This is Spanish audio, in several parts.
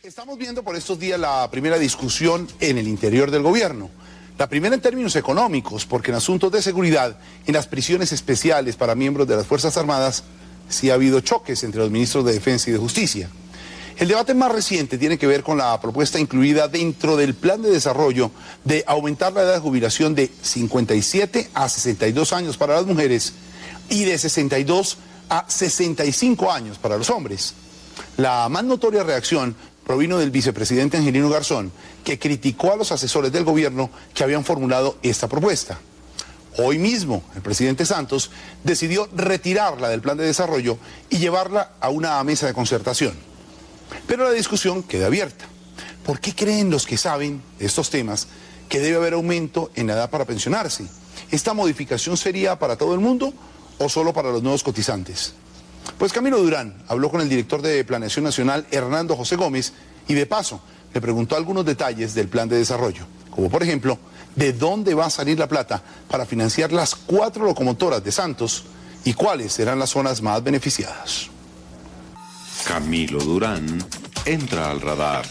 Estamos viendo por estos días la primera discusión en el interior del gobierno. La primera en términos económicos, porque en asuntos de seguridad, en las prisiones especiales para miembros de las Fuerzas Armadas, sí ha habido choques entre los ministros de Defensa y de Justicia. El debate más reciente tiene que ver con la propuesta incluida dentro del plan de desarrollo de aumentar la edad de jubilación de 57 a 62 años para las mujeres y de 62 a 65 años para los hombres. La más notoria reacción provino del vicepresidente Angelino Garzón, que criticó a los asesores del gobierno que habían formulado esta propuesta. Hoy mismo, el presidente Santos decidió retirarla del plan de desarrollo y llevarla a una mesa de concertación. Pero la discusión queda abierta. ¿Por qué creen los que saben de estos temas que debe haber aumento en la edad para pensionarse? ¿Esta modificación sería para todo el mundo o solo para los nuevos cotizantes? Pues Camilo Durán habló con el director de Planeación Nacional, Hernando José Gómez, y de paso le preguntó algunos detalles del plan de desarrollo, como por ejemplo, de dónde va a salir la plata para financiar las 4 locomotoras de Santos y cuáles serán las zonas más beneficiadas. Camilo Durán entra al radar.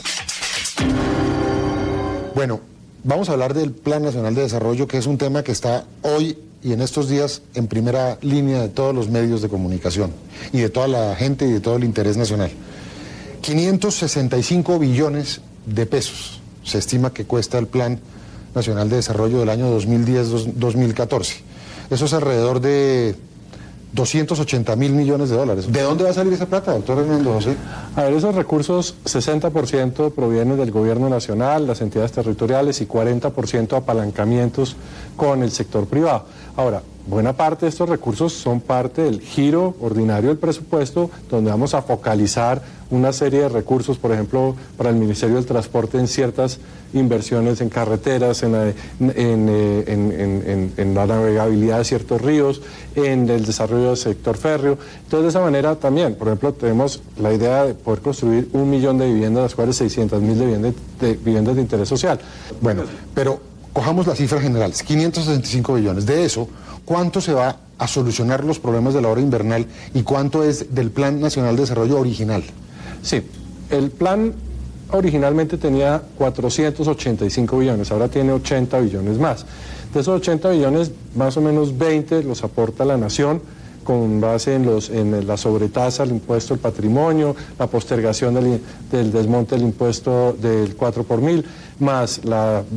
Bueno, vamos a hablar del Plan Nacional de Desarrollo, que es un tema que está hoy y en estos días en primera línea de todos los medios de comunicación y de toda la gente y de todo el interés nacional. 565 billones de pesos se estima que cuesta el Plan Nacional de Desarrollo del año 2010-2014. Eso es alrededor de 280.000 millones de dólares. ¿De dónde va a salir esa plata, doctor Hernando José? A ver, esos recursos, 60% provienen del gobierno nacional, las entidades territoriales y 40% apalancamientos con el sector privado. Ahora, buena parte de estos recursos son parte del giro ordinario del presupuesto, donde vamos a focalizar una serie de recursos, por ejemplo, para el Ministerio del Transporte en ciertas inversiones en carreteras, en la navegabilidad de ciertos ríos, en el desarrollo del sector férreo. Entonces, de esa manera también, por ejemplo, tenemos la idea de poder construir 1 millón de viviendas, de las cuales 600.000 de viviendas de interés social. Bueno, pero cojamos las cifras generales, 565 billones. De eso, ¿cuánto se va a solucionar los problemas de la hora invernal y cuánto es del Plan Nacional de Desarrollo original? Sí, el plan originalmente tenía 485 billones, ahora tiene 80 billones más. De esos 80 billones, más o menos 20 los aporta la Nación, con base en la sobretasa, el impuesto al patrimonio, la postergación del desmonte del impuesto del 4 por mil, más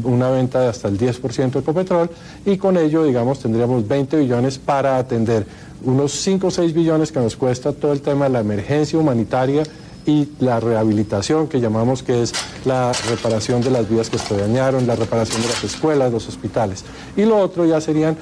una venta de hasta el 10% de Ecopetrol, y con ello, digamos, tendríamos 20 billones para atender unos 5 o 6 billones que nos cuesta todo el tema de la emergencia humanitaria y la rehabilitación, que llamamos que es la reparación de las vías que se dañaron, la reparación de las escuelas, los hospitales. Y lo otro ya serían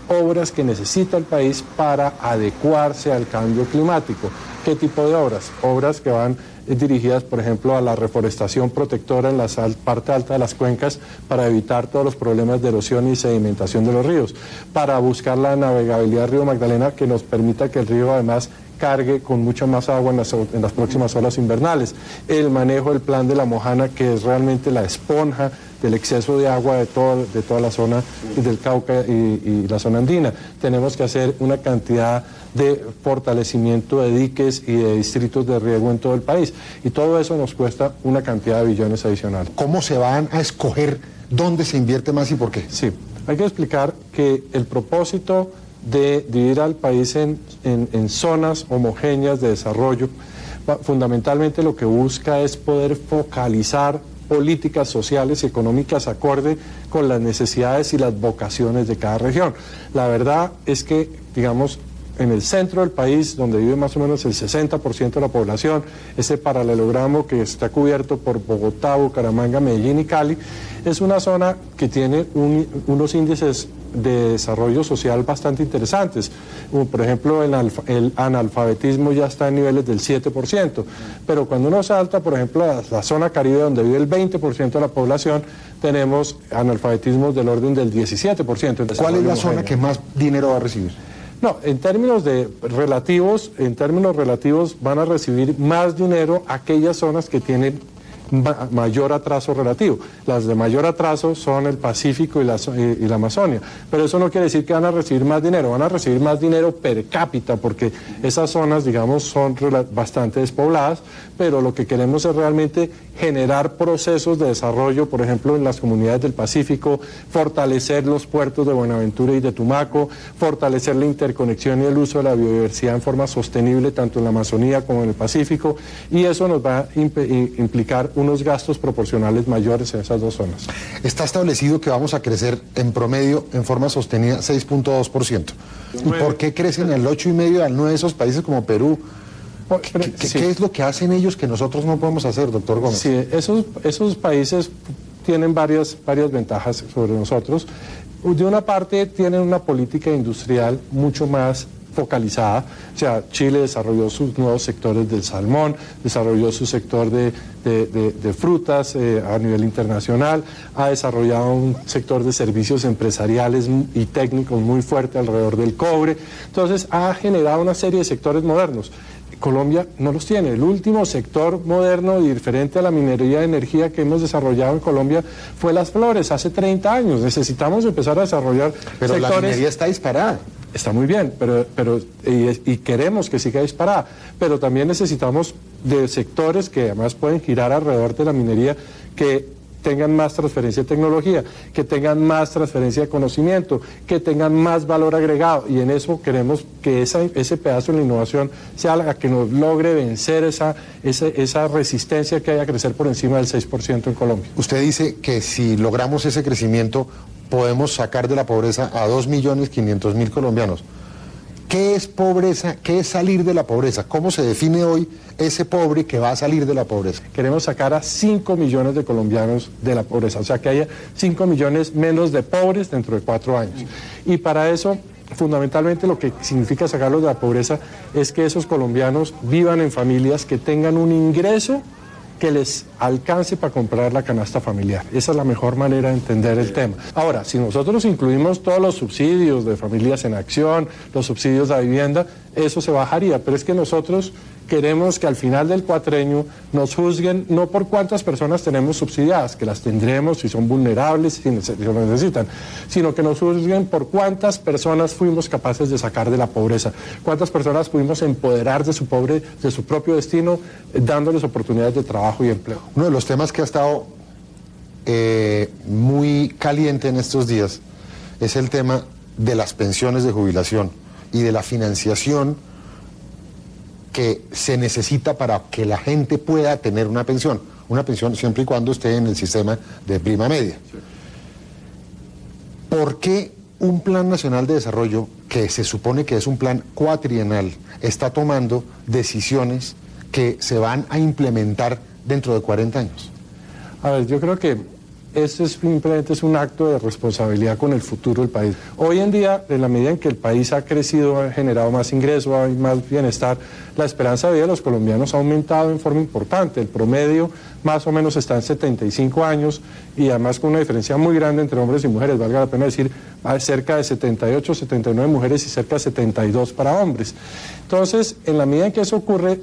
obras que necesita el país para adecuarse al cambio climático. ¿Qué tipo de obras? Obras que van dirigidas, por ejemplo, a la reforestación protectora en la parte alta de las cuencas para evitar todos los problemas de erosión y sedimentación de los ríos, para buscar la navegabilidad del río Magdalena que nos permita que el río además cargue con mucha más agua en las próximas olas invernales, el manejo del plan de la Mojana, que es realmente la esponja del exceso de agua de toda la zona del Cauca y la zona andina. Tenemos que hacer una cantidad de fortalecimiento de diques y de distritos de riego en todo el país, y todo eso nos cuesta una cantidad de billones adicionales. ¿Cómo se van a escoger dónde se invierte más y por qué? Sí, hay que explicar que el propósito de dividir al país en zonas homogéneas de desarrollo, fundamentalmente lo que busca es poder focalizar políticas sociales y económicas acorde con las necesidades y las vocaciones de cada región. La verdad es que, digamos, en el centro del país, donde vive más o menos el 60% de la población, ese paralelogramo que está cubierto por Bogotá, Bucaramanga, Medellín y Cali, es una zona que tiene unos índices de desarrollo social bastante interesantes. Por ejemplo, el analfabetismo ya está en niveles del 7%, pero cuando uno salta, por ejemplo, a la zona Caribe, donde vive el 20% de la población, tenemos analfabetismos del orden del 17%. ¿Cuál es la zona que más dinero va a recibir? No, en términos relativos van a recibir más dinero aquellas zonas que tienen mayor atraso relativo. Las de mayor atraso son el Pacífico y la Amazonia, pero eso no quiere decir que van a recibir más dinero, van a recibir más dinero per cápita, porque esas zonas, digamos, son bastante despobladas, pero lo que queremos es realmente generar procesos de desarrollo, por ejemplo, en las comunidades del Pacífico, fortalecer los puertos de Buenaventura y de Tumaco, fortalecer la interconexión y el uso de la biodiversidad en forma sostenible, tanto en la Amazonía como en el Pacífico, y eso nos va a implicar unos gastos proporcionales mayores en esas dos zonas. Está establecido que vamos a crecer en promedio, en forma sostenida, 6.2%. ¿Y por qué crecen al 8,5% al 9% esos países como Perú? ¿Qué es lo que hacen ellos que nosotros no podemos hacer, doctor Gómez? Sí, esos países tienen varias ventajas sobre nosotros. De una parte, tienen una política industrial mucho más focalizada. O sea, Chile desarrolló sus nuevos sectores del salmón, desarrolló su sector de frutas a nivel internacional, ha desarrollado un sector de servicios empresariales y técnicos muy fuerte alrededor del cobre. Entonces, ha generado una serie de sectores modernos. Colombia no los tiene. El último sector moderno y diferente a la minería de energía que hemos desarrollado en Colombia fue las flores, hace 30 años. Necesitamos empezar a desarrollar sectores. La minería está disparada. Está muy bien, y queremos que siga disparada, pero también necesitamos de sectores que además pueden girar alrededor de la minería, que tengan más transferencia de tecnología, que tengan más transferencia de conocimiento, que tengan más valor agregado, y en eso queremos que ese pedazo de la innovación sea la que nos logre vencer esa resistencia que hay a crecer por encima del 6% en Colombia. Usted dice que si logramos ese crecimiento podemos sacar de la pobreza a 2.500.000 colombianos. ¿Qué es pobreza? ¿Qué es salir de la pobreza? ¿Cómo se define hoy ese pobre que va a salir de la pobreza? Queremos sacar a 5 millones de colombianos de la pobreza, o sea, que haya 5 millones menos de pobres dentro de 4 años. Y para eso, fundamentalmente, lo que significa sacarlos de la pobreza es que esos colombianos vivan en familias que tengan un ingreso que les alcance para comprar la canasta familiar. Esa es la mejor manera de entender el tema. Ahora, si nosotros incluimos todos los subsidios de Familias en Acción, los subsidios a vivienda, eso se bajaría, pero es que nosotros queremos que al final del cuatrenio nos juzguen no por cuántas personas tenemos subsidiadas, que las tendremos si son vulnerables, si lo necesitan, sino que nos juzguen por cuántas personas fuimos capaces de sacar de la pobreza, cuántas personas pudimos empoderar de su propio destino, dándoles oportunidades de trabajo y empleo. Uno de los temas que ha estado muy caliente en estos días es el tema de las pensiones de jubilación y de la financiación que se necesita para que la gente pueda tener una pensión siempre y cuando esté en el sistema de prima media. Sí. ¿Por qué un plan nacional de desarrollo, que se supone que es un plan cuatrienal, está tomando decisiones que se van a implementar dentro de 40 años? A ver, yo creo que eso simplemente es un acto de responsabilidad con el futuro del país. Hoy en día, en la medida en que el país ha crecido, ha generado más ingresos, hay más bienestar, la esperanza de vida de los colombianos ha aumentado en forma importante. El promedio más o menos está en 75 años y además con una diferencia muy grande entre hombres y mujeres, valga la pena decir, hay cerca de 78, 79 mujeres y cerca de 72 para hombres. Entonces, en la medida en que eso ocurre,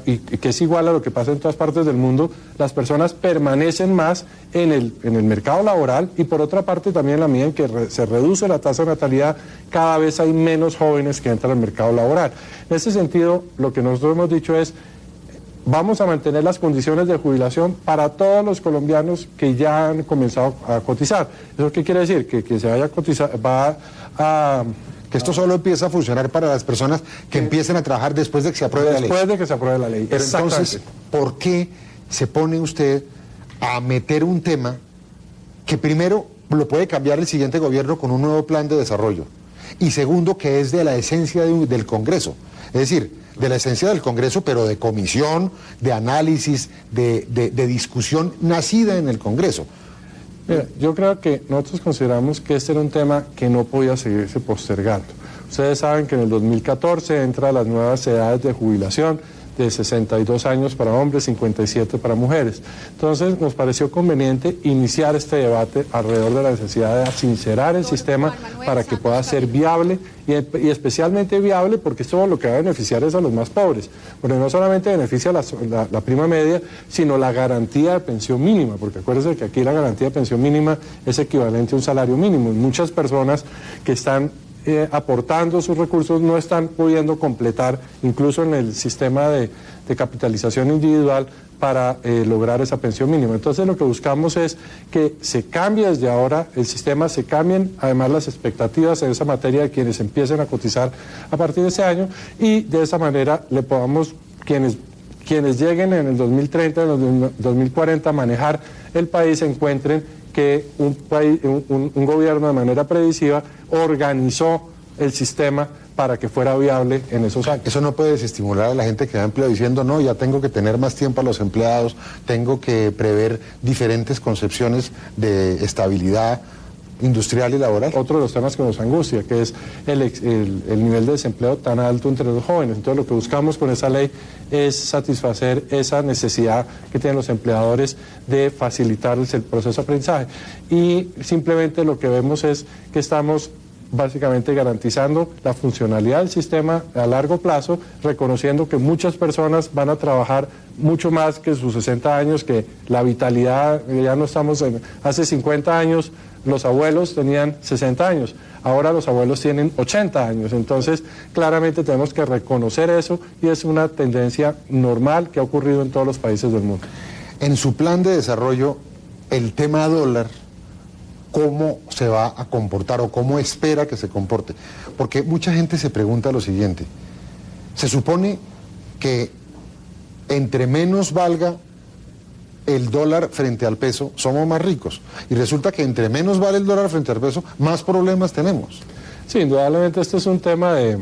y que es igual a lo que pasa en todas partes del mundo, las personas permanecen más en el mercado laboral, y por otra parte también en la medida en que se reduce la tasa de natalidad, cada vez hay menos jóvenes que entran al mercado laboral. En ese sentido, lo que nosotros hemos dicho es: vamos a mantener las condiciones de jubilación para todos los colombianos que ya han comenzado a cotizar. ¿Eso qué quiere decir? Que se vaya a cotizar, que esto solo empieza a funcionar para las personas que empiecen a trabajar después de que se apruebe la ley. Después de que se apruebe la ley. Pero entonces, ¿por qué se pone usted a meter un tema que primero lo puede cambiar el siguiente gobierno con un nuevo plan de desarrollo? Y segundo, que es de la esencia del Congreso. Es decir, de la esencia del Congreso, pero de comisión, de análisis, de discusión nacida en el Congreso. Mira, yo creo que nosotros consideramos que este era un tema que no podía seguirse postergando. Ustedes saben que en el 2014 entran las nuevas edades de jubilación de 62 años para hombres, 57 para mujeres. Entonces nos pareció conveniente iniciar este debate alrededor de la necesidad de sincerar el sistema para que pueda ser viable y especialmente viable porque esto lo que va a beneficiar es a los más pobres, porque no solamente beneficia la prima media, sino la garantía de pensión mínima, porque acuérdense que aquí la garantía de pensión mínima es equivalente a un salario mínimo y muchas personas que están aportando sus recursos no están pudiendo completar incluso en el sistema de capitalización individual para lograr esa pensión mínima. Entonces lo que buscamos es que se cambie desde ahora el sistema, se cambien además las expectativas en esa materia de quienes empiecen a cotizar a partir de ese año y de esa manera le podamos, quienes lleguen en el 2030, en el 2040 a manejar el país encuentren que un gobierno de manera previsiva organizó el sistema para que fuera viable en esos años. Eso no puede desestimular a la gente que da empleo diciendo, no, ya tengo que tener más tiempo a los empleados, tengo que prever diferentes concepciones de estabilidad industrial y laboral. Otro de los temas que nos angustia, que es el nivel de desempleo tan alto entre los jóvenes. Entonces lo que buscamos con esa ley es satisfacer esa necesidad que tienen los empleadores de facilitarles el proceso de aprendizaje. Y simplemente lo que vemos es que estamos básicamente garantizando la funcionalidad del sistema a largo plazo, reconociendo que muchas personas van a trabajar mucho más que sus 60 años, que la vitalidad, ya no estamos hace 50 años los abuelos tenían 60 años, ahora los abuelos tienen 80 años, entonces claramente tenemos que reconocer eso y es una tendencia normal que ha ocurrido en todos los países del mundo. En su plan de desarrollo, el tema dólar, ¿cómo se va a comportar o cómo espera que se comporte? Porque mucha gente se pregunta lo siguiente, se supone que entre menos valga el dólar frente al peso, somos más ricos. Y resulta que entre menos vale el dólar frente al peso, más problemas tenemos. Sí, indudablemente este es un tema de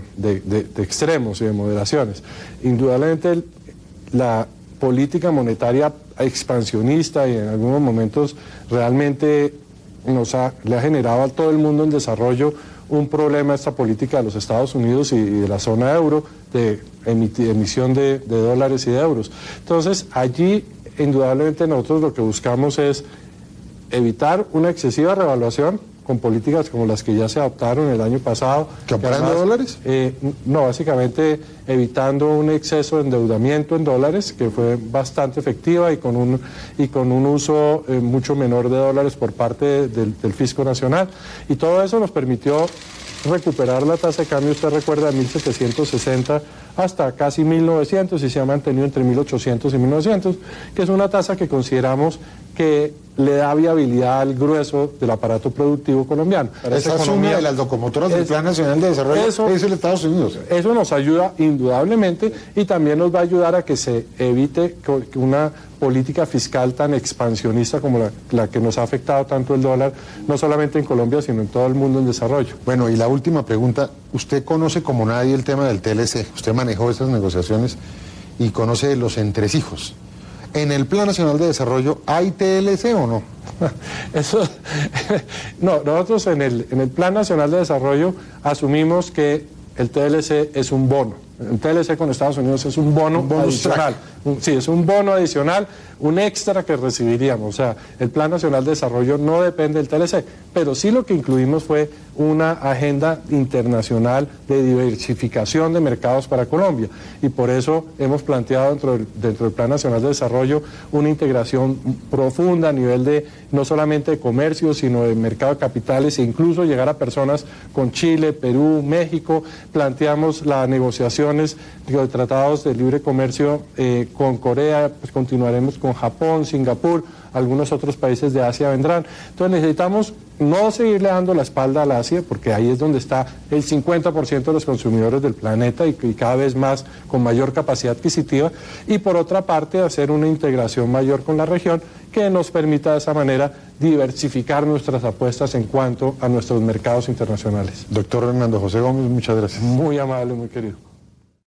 extremos y de moderaciones. Indudablemente la política monetaria expansionista y en algunos momentos realmente le ha generado a todo el mundo en desarrollo un problema esta política de los Estados Unidos y de la zona euro de emisión de dólares y de euros. Entonces allí indudablemente nosotros lo que buscamos es evitar una excesiva revaluación con políticas como las que ya se adoptaron el año pasado. ¿Comprando dólares? No, básicamente evitando un exceso de endeudamiento en dólares, que fue bastante efectiva y con un uso mucho menor de dólares por parte del Fisco Nacional. Y todo eso nos permitió recuperar la tasa de cambio, usted recuerda, de 1.760 hasta casi 1.900 y se ha mantenido entre 1.800 y 1.900, que es una tasa que consideramos que le da viabilidad al grueso del aparato productivo colombiano. Esa suma de las locomotoras del Plan Nacional de Desarrollo es el Estados Unidos. Eso nos ayuda indudablemente y también nos va a ayudar a que se evite que una política fiscal tan expansionista como la que nos ha afectado tanto el dólar, no solamente en Colombia, sino en todo el mundo en desarrollo. Bueno, y la última pregunta, usted conoce como nadie el tema del TLC, usted manejó esas negociaciones y conoce los entresijos. ¿En el Plan Nacional de Desarrollo hay TLC o no? Eso, no, nosotros en el Plan Nacional de Desarrollo asumimos que el TLC es un bono. El TLC con Estados Unidos es un bono adicional. Sí, es un bono adicional, un extra que recibiríamos. O sea, el Plan Nacional de Desarrollo no depende del TLC, pero sí lo que incluimos fue una agenda internacional de diversificación de mercados para Colombia. Y por eso hemos planteado dentro del Plan Nacional de Desarrollo una integración profunda a nivel de no solamente de comercio, sino de mercado de capitales e incluso llegar a personas con Chile, Perú, México. Planteamos las negociaciones de tratados de libre comercio con Corea, pues continuaremos con Japón, Singapur, algunos otros países de Asia vendrán. Entonces necesitamos no seguirle dando la espalda al Asia, porque ahí es donde está el 50% de los consumidores del planeta y cada vez más con mayor capacidad adquisitiva, y por otra parte hacer una integración mayor con la región que nos permita de esa manera diversificar nuestras apuestas en cuanto a nuestros mercados internacionales. Doctor Hernando José Gómez, muchas gracias. Muy amable, muy querido.